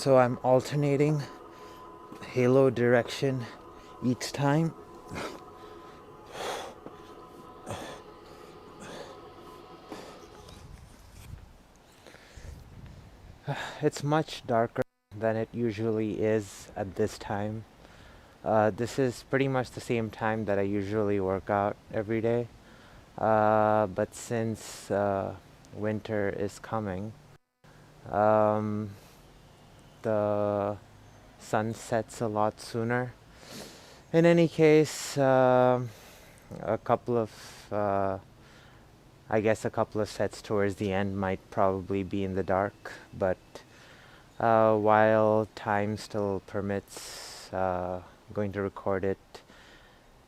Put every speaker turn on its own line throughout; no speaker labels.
So I'm alternating halo direction each time. It's much darker than it usually is at this time. This is pretty much the same time that I usually work out every day. But since winter is coming, um, the sun sets a lot sooner. In any case, a couple of, I guess a couple of sets towards the end might probably be in the dark, but while time still permits, going to record it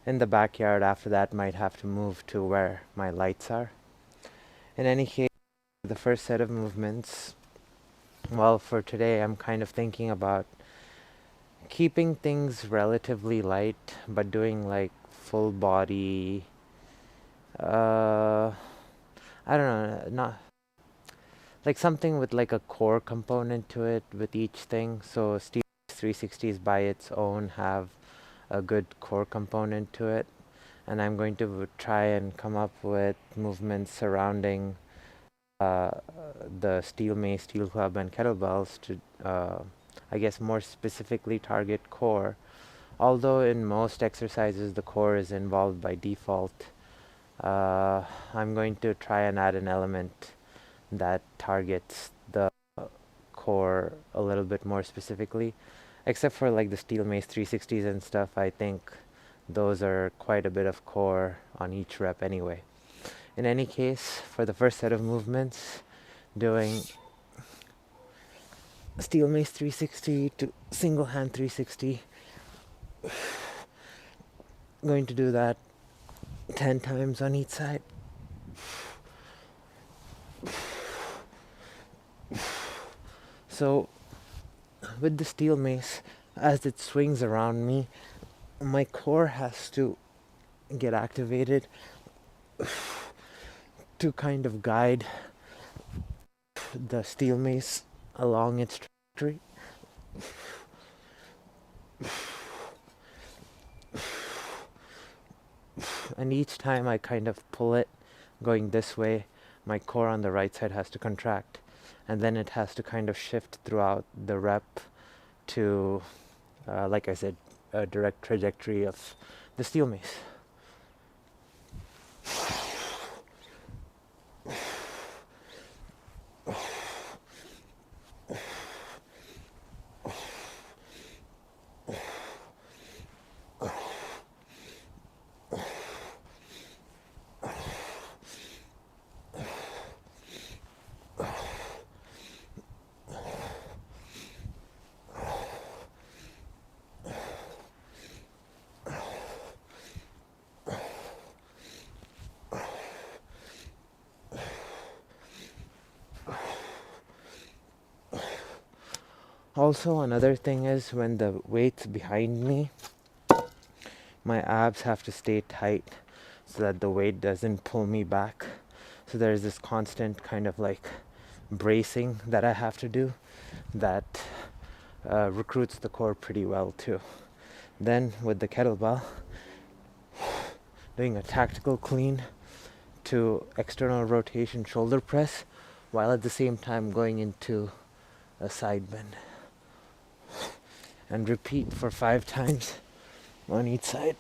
in the backyard. After that, might have to move to where my lights are. In any case, the first set of movements, well, for today, I'm kind of thinking about keeping things relatively light, but doing like full body, uh, I don't know, not like something with like a core component to it with each thing. So Steel 360s by its own have a good core component to it, and I'm going to try and come up with movements surrounding uh, the steel mace, steel club, and kettlebells to, I guess, more specifically target core. Although in most exercises the core is involved by default, I'm going to try and add an element that targets the core a little bit more specifically. Except for like the steel mace 360s and stuff, I think those are quite a bit of core on each rep anyway. In any case, for the first set of movements, doing steel mace 360 to single hand 360, going to do that 10 times on each side. So with the steel mace, as it swings around me, my core has to get activated to kind of guide the steel mace along its trajectory. And each time I kind of pull it going this way, my core on the right side has to contract, and then it has to kind of shift throughout the rep to, like I said, a direct trajectory of the steel mace. Also, another thing is when the weight's behind me, my abs have to stay tight so that the weight doesn't pull me back. So there's this constant kind of like bracing that I have to do that recruits the core pretty well too. Then with the kettlebell, doing a tactical clean to external rotation shoulder press while at the same time going into a side bend. And repeat for 5 times on each side.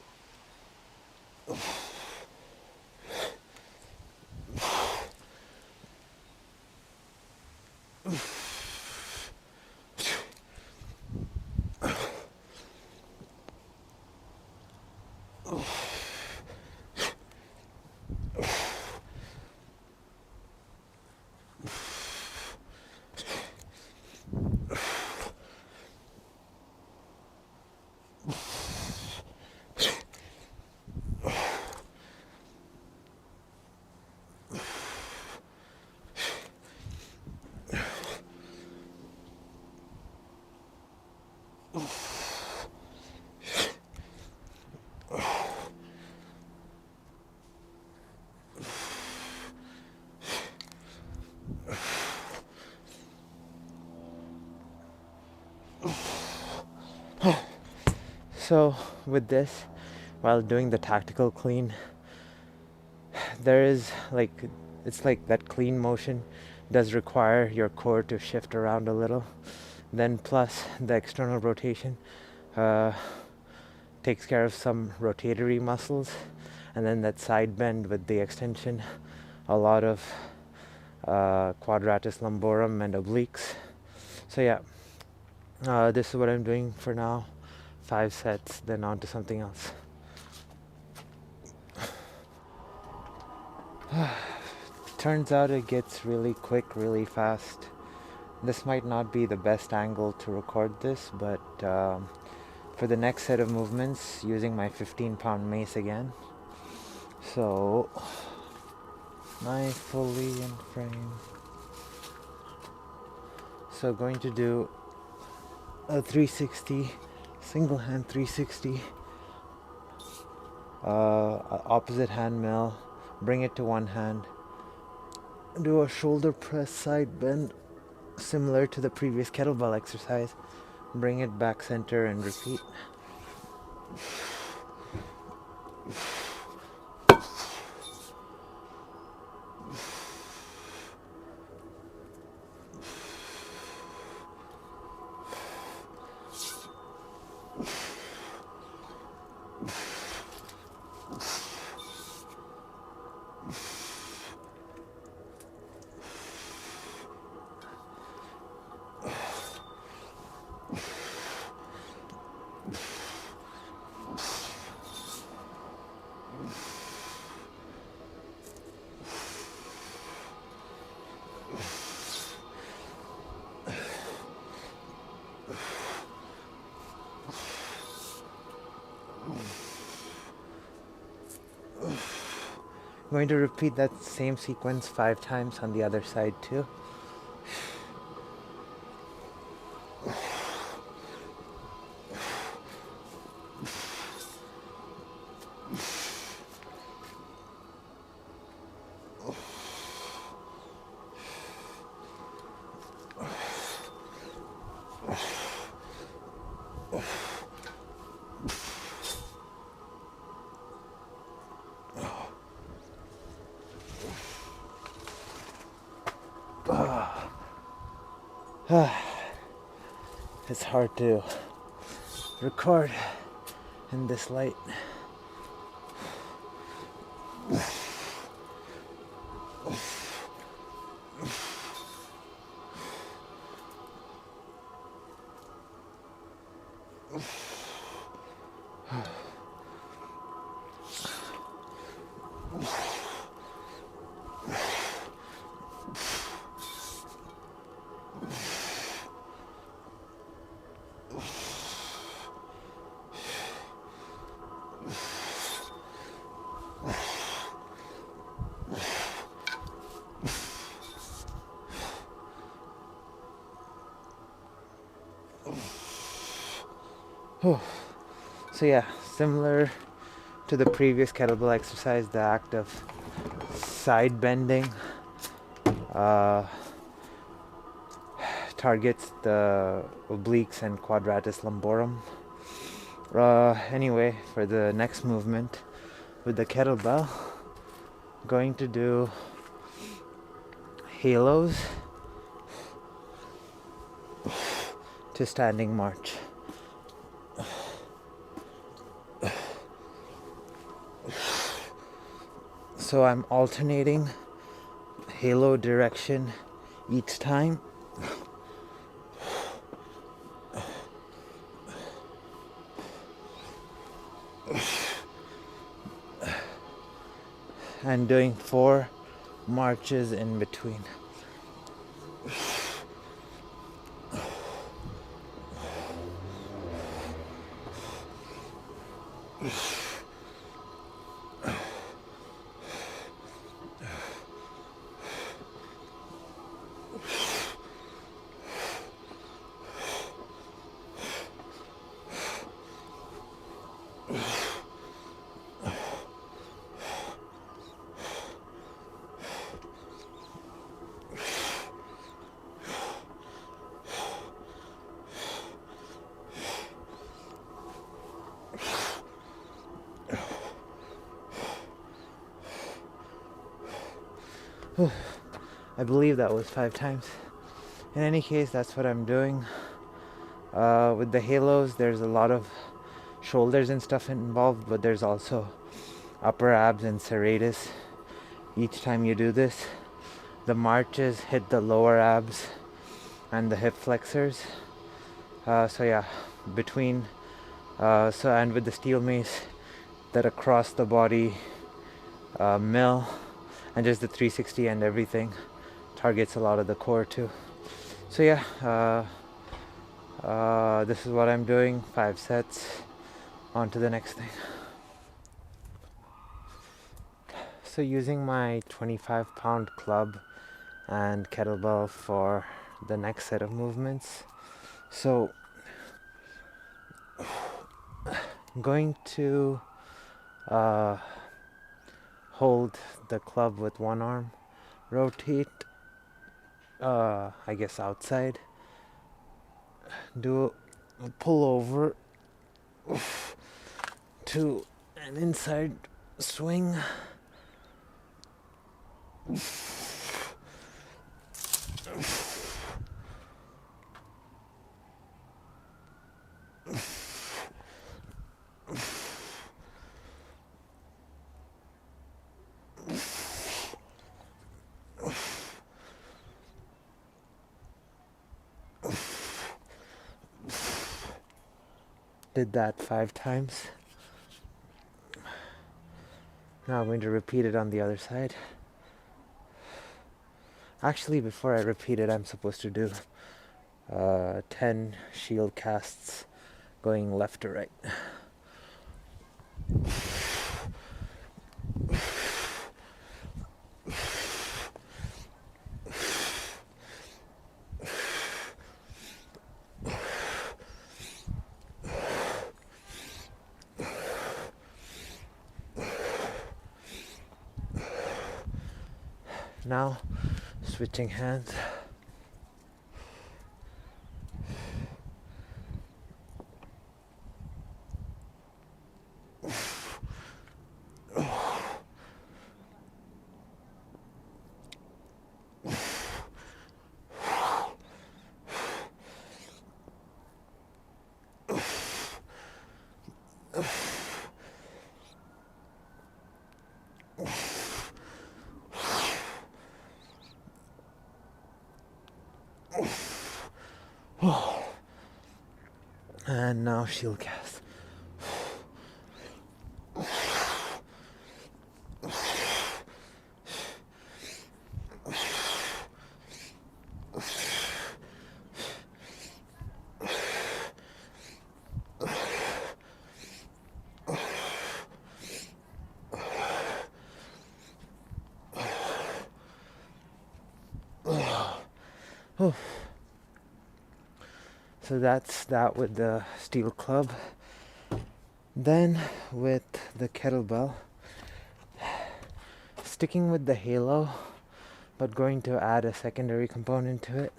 So with this, while doing the tactical clean, there is like, it's like that clean motion does require your core to shift around a little. Then plus the external rotation takes care of some rotatory muscles, and then that side bend with the extension, a lot of quadratus lumborum and obliques. So yeah, this is what I'm doing for now. 5 sets, then on to something else. Turns out it gets really quick, really fast. This might not be the best angle to record this, but for the next set of movements, using my 15-pound mace again. So, my fully in frame. So going to do a 360, single hand 360, opposite hand mill, bring it to one hand, do a shoulder press side bend similar to the previous kettlebell exercise, bring it back center and repeat. I'm going to repeat that same sequence 5 times on the other side too. It's hard to record in this light. So yeah, similar to the previous kettlebell exercise, the act of side bending targets the obliques and quadratus lumborum. Anyway, for the next movement with the kettlebell, going to do halos to standing march. So I'm alternating halo direction each time. And doing 4 marches in between. I believe that was 5 times. In any case, that's what I'm doing. With the halos, there's a lot of shoulders and stuff involved, but there's also upper abs and serratus. Each time you do this, the marches hit the lower abs and the hip flexors. So yeah, between and with the steel mace, that across the body mill and just the 360 and everything targets a lot of the core too. So yeah, this is what I'm doing. 5 sets. On to the next thing. So using my 25-pound club and kettlebell for the next set of movements. So I'm going to hold the club with one arm, rotate I guess outside, do a pullover to an inside swing, did that 5 times. Now I'm going to repeat it on the other side. Actually, before I repeat it, I'm supposed to do 10 shield casts going left to right. Now, switching hands. And now shield cast. So that's that with the steel club. Then with the kettlebell, sticking with the halo, but going to add a secondary component to it.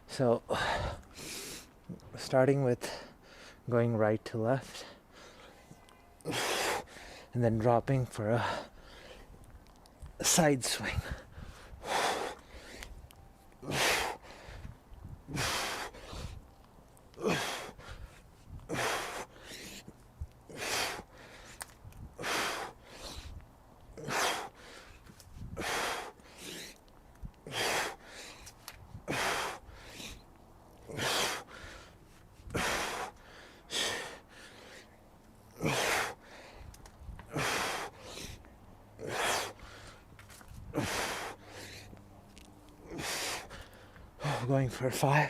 So starting with going right to left, and then dropping for a side swing. Going for 5.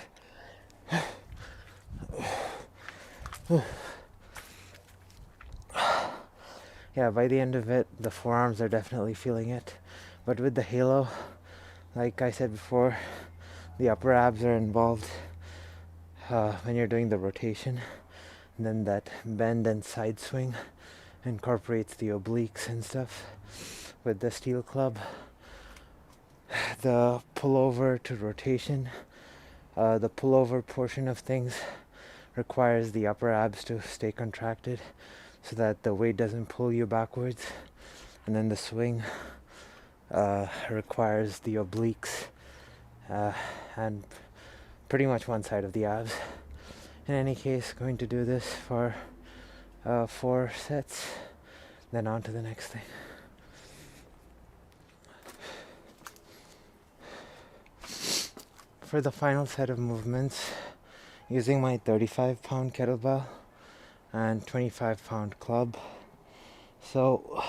Yeah, by the end of it, the forearms are definitely feeling it. But with the halo, like I said before, the upper abs are involved when you're doing the rotation. And then that bend and side swing incorporates the obliques and stuff. With the steel club, the pullover to rotation, the pullover portion of things requires the upper abs to stay contracted so that the weight doesn't pull you backwards. And then the swing requires the obliques and pretty much one side of the abs. In any case, going to do this for 4 sets, then on to the next thing. For the final set of movements, using my 35-pound kettlebell and 25-pound club. So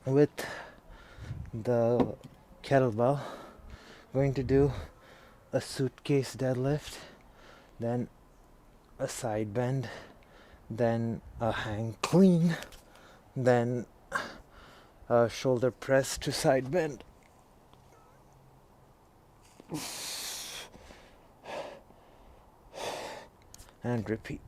with the kettlebell, going to do a suitcase deadlift, then a side bend, then a hang clean, then a shoulder press to side bend, and repeat.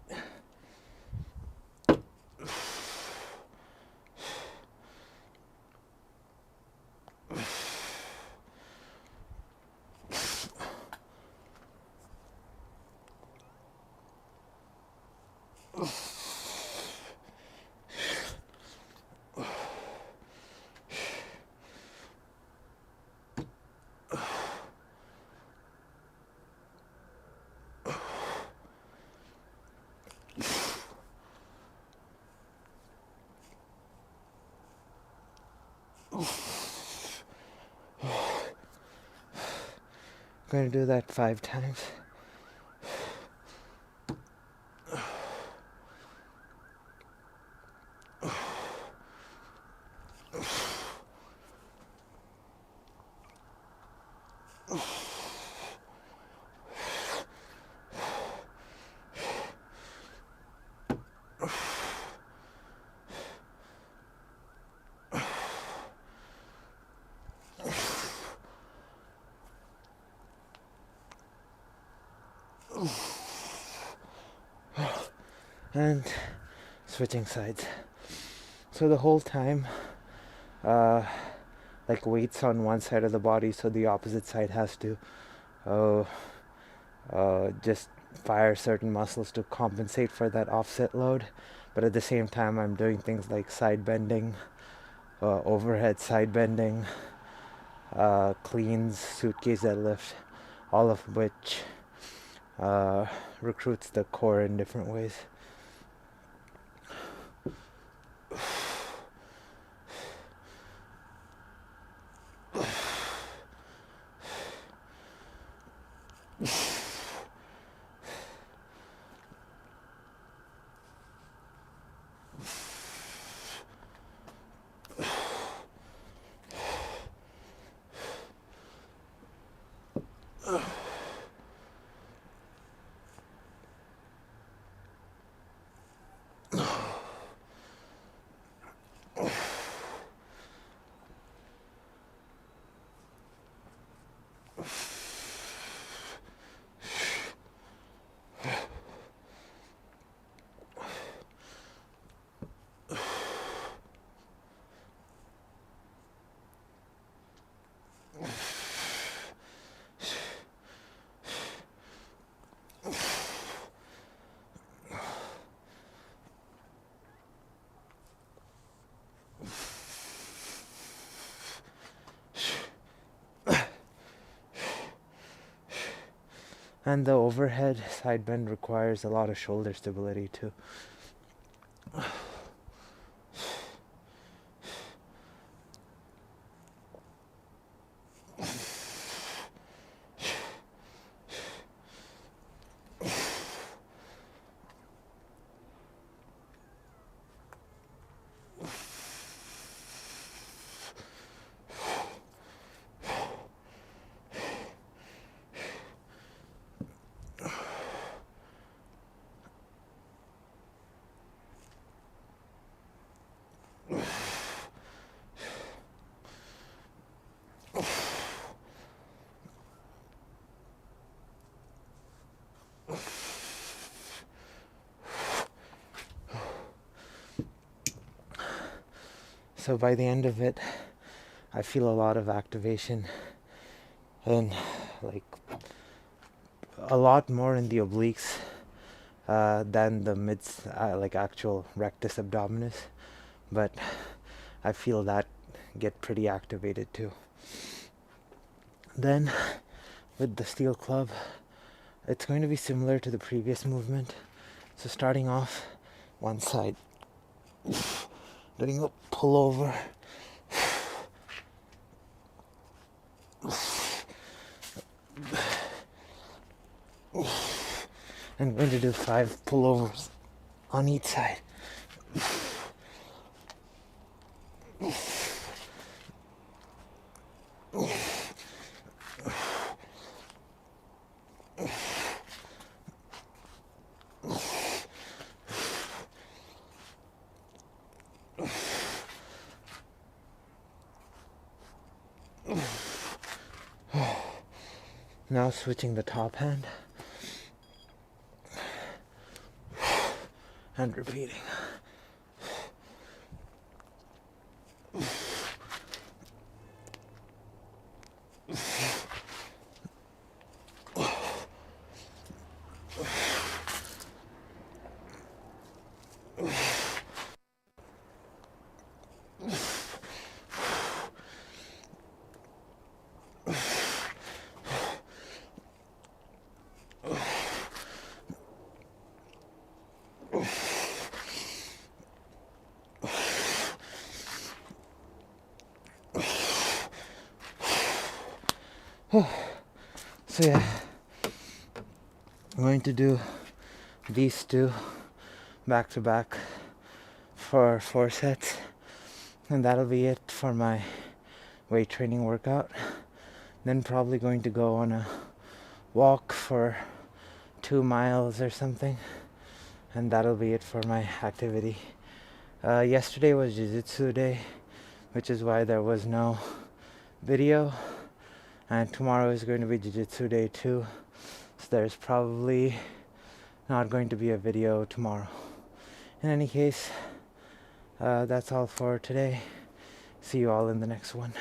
I'm going to do that 5 times. And switching sides. So the whole time, like weights on one side of the body, so the opposite side has to just fire certain muscles to compensate for that offset load. But at the same time, I'm doing things like side bending, overhead side bending, cleans, suitcase deadlift, all of which recruits the core in different ways. And the overhead side bend requires a lot of shoulder stability too. So by the end of it, I feel a lot of activation and like a lot more in the obliques than the mids, like actual rectus abdominis. But I feel that get pretty activated too. Then with the steel club, it's going to be similar to the previous movement. So starting off one side, doing a pullover, I'm going to do 5 pullovers on each side. Now switching the top hand and repeating. So yeah, I'm going to do these two back to back for 4 sets, and that'll be it for my weight training workout. Then probably going to go on a walk for 2 miles or something, and that'll be it for my activity. Yesterday was jiu-jitsu day, which is why there was no video, and tomorrow is going to be jiu-jitsu day too, so there's probably not going to be a video tomorrow. In any case, that's all for today. See you all in the next one.